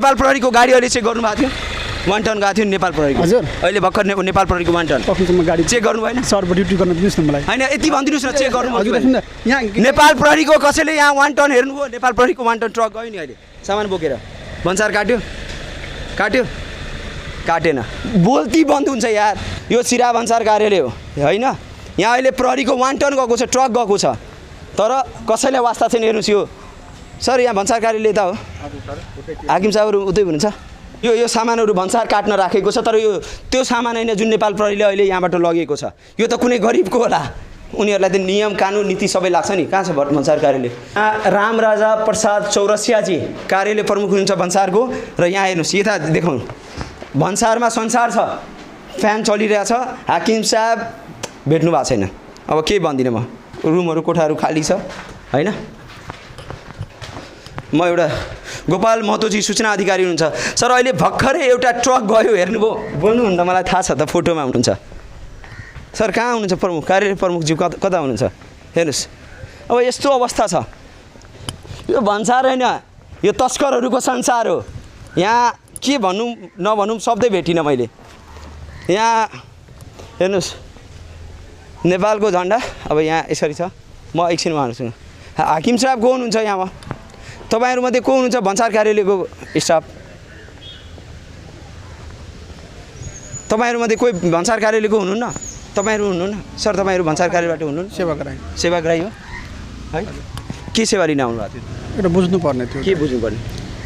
नेपाल प्रहरीको गाडी अहिले चेक गर्नु भएको थियो 1 टन गएको थियो नेपाल प्रहरीको हजुर अहिले भर्खर नेपाल प्रहरीको 1 टन पक्रिसम्म गाडी चेक गर्नु भएन सर ड्युटी गर्न दिनुस् न मलाई हैन यति भन्दिनुस् न चेक गर्नु हजुर भयो यहाँ नेपाल प्रहरीको कसैले यहाँ 1 टन हेर्नुभयो नेपाल प्रहरीको 1 टन ट्रक गयो नि अहिले सामान बोकेर भन्सार काट्यो काटेन बोल्ती बन्द हुन्छ यार यो सिरा भन्सार कार्यालय हो हैन यहाँ अहिले प्रहरीको 1 टन गएको छ ट्रक गएको छ तर कसैले वास्ता छैन हेर्नुस् यो सर यहाँ भन्सार कार्यालय त हो हाकिम साहबहरु उतै हुनुहुन्छ यो सामानहरु भन्सार काट्न राखेको छ तर यो त्यो सामान हैन जुन नेपाल प्रहरीले अहिले यहाँबाट लगेको छ यो त कुनै गरिबको होला उनीहरुलाई त नियम कानुन नीति सबै लाग्छ नि कहाँ छ भन्सार कार्यालय रामराजा प्रसाद चौरसियाजी कार्यालय प्रमुख हुनुहुन्छ भन्सारको र यहाँ हेर्नुस् यता देखाउनु भन्सारमा संसार छ फ्यान चलिरहेछ हाकिम साहब भेट्नु भएको छैन अब के भन्दिनँ म रुमहरु कोठाहरु खाली छ हैन म एउटा गोपाल महतोजी सूचना अधिकारी हुनुहुन्छ सर अहिले भर्खरै एउटा ट्रक गयो हेर्नुभयो बोल्नुहुन्न मलाई थाहा छ त फोटोमा हुनुहुन्छ सर कहाँ हुनुहुन्छ प्रमुख कार्यालय प्रमुखज्यू कता हुनुहुन्छ हेर्नुस् अब यस्तो अवस्था छ यो भन्सार हैन यो तस्करहरूको संसार हो यहाँ के भन्नु नभन्नु शब्दै भेटिनँ मैले यहाँ हेर्नुस् नेपालको झन्डा अब यहाँ यसरी छ म एकछिनमा आउँछु हाकिम साहब को हुनुहुन्छ यहाँमा तपाईहरुमध्ये को हुनुहुन्छ भन्सार कार्यालयको स्टाफ तपाईहरुमध्ये कोही भन्सार कार्यालयको हुनुहुन्न तपाईहरु हुनुहुन्न सर तपाईहरु भन्सार कार्यालयबाट हुनुहुन्न सेवाग्राही हो है के सेवा लिन आउनु भएको थियो एउटा बुझ्नु पर्ने थियो के बुझ्नु पर्ने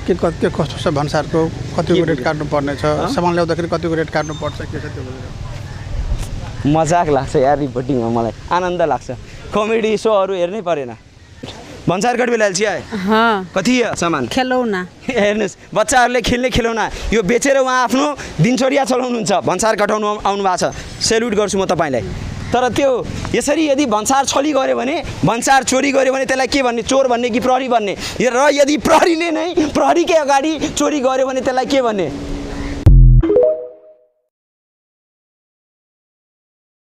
के कस्तो छ भन्सारको कतिको रेट काट्नु पर्ने छ सामान ल्याउँदाखेरि कतिको रेट काट्नु पर्छ के छ त्यो बुझेर मजाक लाग्छ यार रिपोर्टिङमा मलाई आनन्द लाग्छ कमेडी शोहरु हेर्नै परेन भन्सार कति बेला आइछ कति सामान खेलौना हेर्नुस् बच्चाहरूले खेल्ने खेलौना यो बेचेर उहाँ आफ्नो दिनचर्या चलाउनुहुन्छ भन्सार कटाउनु आउनु भएको छ सेल्युट गर्छु म तपाईलाई तर त्यो यसरी यदि भन्सार छली गर्यो भने भन्सार चोरी गर्यो भने त्यसलाई के भन्ने चोर भन्ने कि प्रहरी भन्ने र यदि प्रहरीले नै प्रहरीकै अगाडि चोरी गर्यो भने त्यसलाई के भन्ने